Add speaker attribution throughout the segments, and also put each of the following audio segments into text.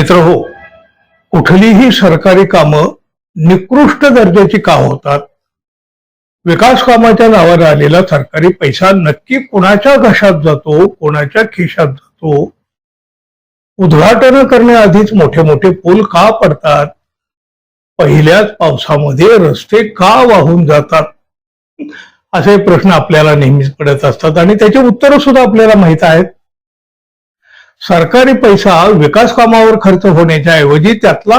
Speaker 1: मित्रहो, कुठलीही सरकारी कामं निकृष्ट दर्जाची का होतात? विकास कामाच्या नावाने आलेला सरकारी पैसा नक्की कोणाच्या घशात जातो, कोणाच्या खिशात जातो? उद्घाटन करण्याआधीच मोठे मोठे पूल का पडतात? पहिल्याच पावसामध्ये रस्ते का वाहून जातात? असे प्रश्न आपल्याला नेहमीच पडत असतात आणि त्याची उत्तरं सुद्धा आपल्याला माहित आहेत. सरकारी पैसा विकास कामावर खर्च होण्याच्या ऐवजी त्यातला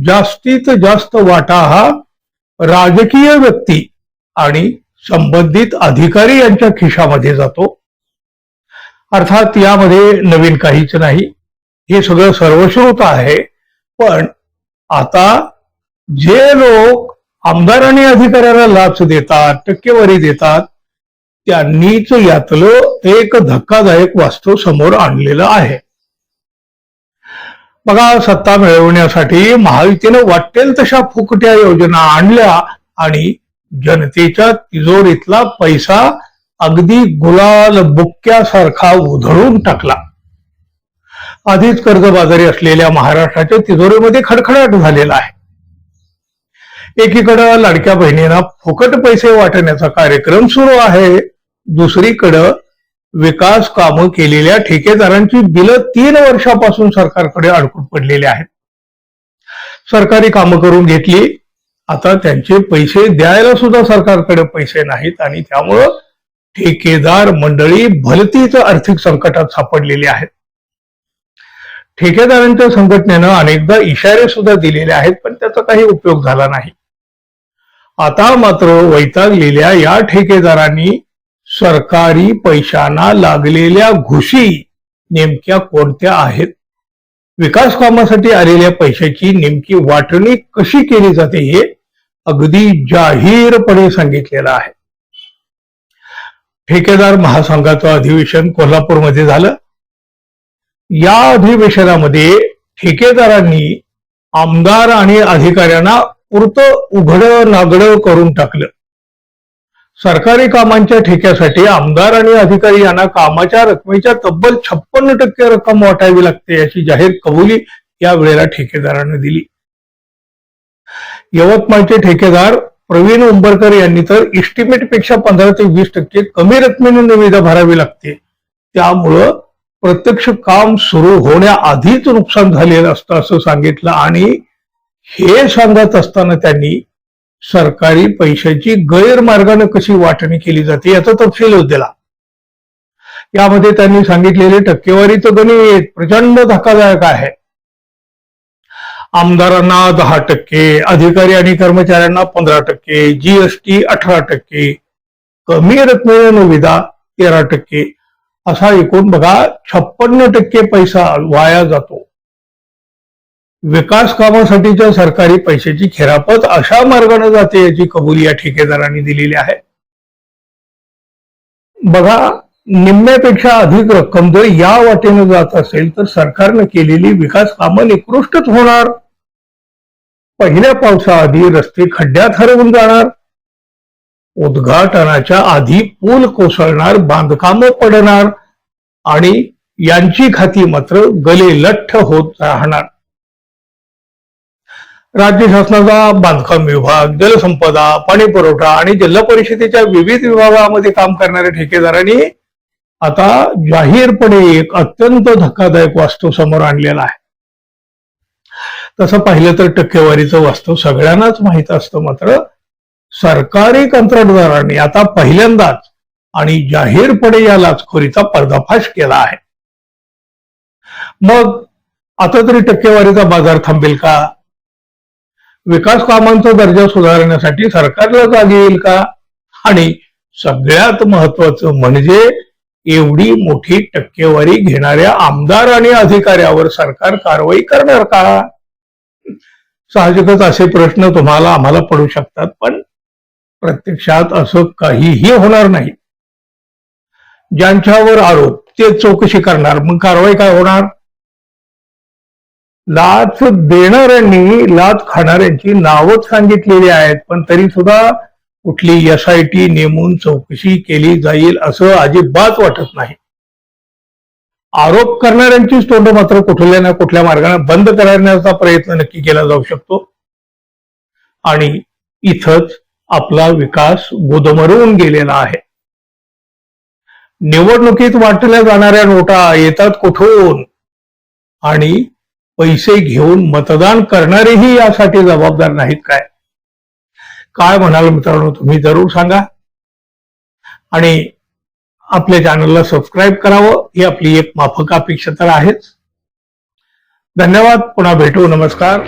Speaker 1: जास्तीत जास्त वाटा हा राजकीय व्यक्ती आणि संबंधित अधिकारी यांच्या खिशामध्ये जातो. अर्थात यामध्ये नवीन काहीच नाही, हे सगळं सर्वश्रुत आहे. पण आता जे लोक आमदार आणि अधिकाऱ्यांना लाच देतात, टक्केवारी देतात, त्यांनीच यातलं एक धक्कादायक वास्तव समोर आणलेलं आहे. बघा, सत्ता मिळवण्यासाठी महायुतीनं वाटेल तशा फुकट्या योजना आणल्या आणि जनतेच्या तिजोरीतला पैसा अगदी गुलाल बुक्क्यासारखा उधळून टाकला. आधीच कर्जबाजारी असलेल्या महाराष्ट्राच्या तिजोरीमध्ये खडखडाट झालेला आहे. एकीकडं लाडक्या बहिणींना फुकट पैसे वाटण्याचा कार्यक्रम सुरू आहे, दुसरीकडं विकास कामं केलेल्या ठेकेदारांची बिलं 3 वर्षापासून सरकारकडे अडकून पडलेली आहेत. सरकारी कामं करून घेतली, आता त्यांचे पैसे द्यायला सुद्धा सरकारकडे पैसे नाहीत आणि त्यामुळं ठेकेदार मंडळी भलतीच आर्थिक संकटात सापडलेली आहेत. ठेकेदारांच्या संघटनेनं अनेकदा इशारे सुद्धा दिलेले आहेत, पण त्याचा काही उपयोग झाला नाही. आता मात्र वैतागलेल्या या ठेकेदारांनी सरकारी पैशांना लागलेल्या घुशी नेमक्या कोणत्या आहेत, विकास कामासाठी आलेल्या पैशाची नेमकी वाटणी कशी केली जाते हे अगदी जाहीरपणे सांगितलेलं आहे. ठेकेदार महासंघाचं अधिवेशन कोल्हापूरमध्ये झालं. या अधिवेशनामध्ये ठेकेदारांनी आमदार आणि अधिकाऱ्यांना पुरतं उघडं नागडं करून टाकलं. सरकारी कामांच्या ठेक्यासाठी आमदार आणि अधिकारी यांना कामाच्या रकमेच्या तब्बल 56% रक्कम वाटावी लागते याची जाहीर कबुली या वेळेला ठेकेदारांनी दिली. यवतमाळचे ठेकेदार प्रवीण उंबरकर यांनी तर इस्टिमेटपेक्षा 15 ते 20% कमी रकमेने निविदा भरावी लागते. त्यामुळं प्रत्यक्ष काम सुरू होण्याआधीच नुकसान झालेलं असतं असं सांगितलं आणि हे सांगत असताना त्यांनी सरकारी पैशाची गैरमार्गाने कशी वाटणी केली जाते याचा तपशील दिला. यामध्ये त्यांनी सांगितलेले टक्केवारीचं गणित प्रचंड धक्कादायक आहे. आमदारांना 10%, अधिकारी आणि कर्मचाऱ्यांना 15%, जीएसटी 18%, कमी रकमेने निविदा 13%, असा एकूण बघा 56% पैसा वाया जातो. विकास कामासाठीच्या सरकारी पैशाची खेरापत अशा मार्गाने जाते याची कबुली या ठेकेदारांनी दिलेली आहे. बघा, निम्म्यापेक्षा अधिक रक्कम जर या वाटेने जात असेल तर सरकारनं केलेली विकास कामं निकृष्टच होणार. पहिल्या पावसाआधी रस्ते खड्ड्यात हरवून जाणार, उद्घाटनाच्या आधी पूल कोसळणार, बांधकामं पडणार आणि यांची खाती मात्र गलेलठ्ठ होत राहणार. राज्य शासनाचा बांधकाम विभाग, जलसंपदा, पाणी पुरवठा आणि जिल्हा परिषदेच्या विविध विभागामध्ये काम करणाऱ्या ठेकेदारांनी आता जाहीरपणे एक अत्यंत धक्कादायक वास्तव समोर आणलेला आहे. तसं पाहिलं तर टक्केवारीचं वास्तव सगळ्यांनाच माहित असतं, मात्र सरकारी कंत्राटदारांनी आता पहिल्यांदाच आणि जाहीरपणे या लाचखोरीचा पर्दाफाश केला आहे. मग आता तरी टक्केवारीचा बाजार थांबेल का? विकास कामांचा दर्जा सुधारण्यासाठी सरकारला जाग येईल का? आणि सगळ्यात महत्वाचं म्हणजे एवढी मोठी टक्केवारी घेणाऱ्या आमदार आणि अधिकाऱ्यावर सरकार कारवाई करणार का? साहजिकच असे प्रश्न तुम्हाला आम्हाला पडू शकतात, पण प्रत्यक्षात असं काहीही होणार नाही. ज्यांच्यावर आरोप ते चौकशी करणार, मग कारवाई काय होणार? लाच देणाऱ्यांनी लाच खाणाऱ्यांची नावच सांगितलेली आहेत, पण तरी सुद्धा कुठली SIT नेमून चौकशी केली जाईल असं अजिबात वाटत नाही. आरोप करणाऱ्यांचीच तोंड मात्र कुठल्या ना कुठल्या मार्गाने बंद करण्याचा प्रयत्न नक्की केला जाऊ शकतो. आणि इथंच आपला विकास गुदमरून गेलेला आहे. निवडणुकीत वाटल्या जाणाऱ्या नोटा येतात कुठून आणि पैसे घेऊन मतदान करणारेही यासाठी जबाबदार नाहीत काय? काय म्हणाल मित्रांनो, तुम्ही जरूर सांगा. आणि आपल्या चॅनलला सबस्क्राईब करावं ही आपली एक माफक अपेक्षा तर आहेच. धन्यवाद. पुन्हा भेटू. नमस्कार.